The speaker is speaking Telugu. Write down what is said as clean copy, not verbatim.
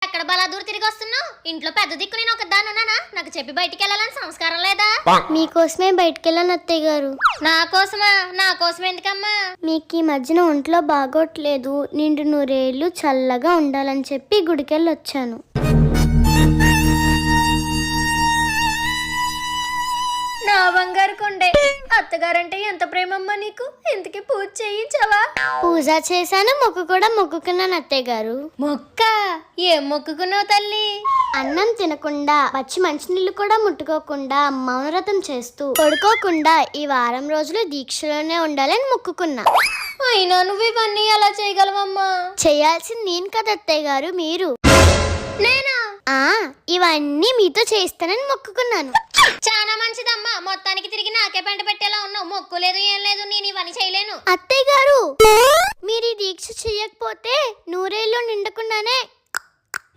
ఎక్కడ బలాదూరు తిరిగి వస్తున్నావు? ఇంట్లో పెద్ద దిక్కు నేను ఒక దాన్ని ఉన్నానా? నాకు చెప్పి బయటికి వెళ్ళాలని సంస్కారం లేదా? మీకోసమే బయటకెళ్ళాను అత్తయ్య గారు. నా కోసమా? నా కోసం ఎందుకమ్మా? మీకు ఈ మధ్యన ఒంట్లో బాగోట్లేదు, నిండు నూరేళ్ళు చల్లగా ఉండాలని చెప్పి గుడికెళ్ళి వచ్చాను. నా బంగారు కొండే, అత్తగారంటే ఎంత ప్రేమమ్మా నీకు. ఇంతకీ పూజ చేయించావా? పూజ చేశాను, మొక్కు కూడా మొక్కుకున్నాను అత్తయ్య గారు. మొక్క? ఏం మొక్కుకున్నావు తల్లి? అన్నం తినకుండా, పచ్చి మంచినీళ్ళు కూడా ముట్టుకోకుండా, మౌనవ్రతం చేస్తూ, పడుకోకుండా ఈ వారం రోజులు దీక్షలోనే ఉండాలని మొక్కుకున్నా. అయినా నువ్వు ఇవన్నీ ఎలా చేయగలవమ్మా? చేయాల్సింది నేను కదా అత్తయ్య గారు, మీరు. నేనా? ఇవన్నీ మీతో చేస్తానని మొక్కుకున్నాను. చాలా మంచిదమ్మా. మొత్తానికి తిరిగి నాకే పెంట పెట్టేలా ఉన్నావు. మొక్కు లేదు ఏం లేదు, నేను ఇవన్నీ చేయలేను. అత్తయ్య గారు, మీరు ఈ దీక్ష చెయ్యకపోతే నూరేళ్ళు నిండకుండానే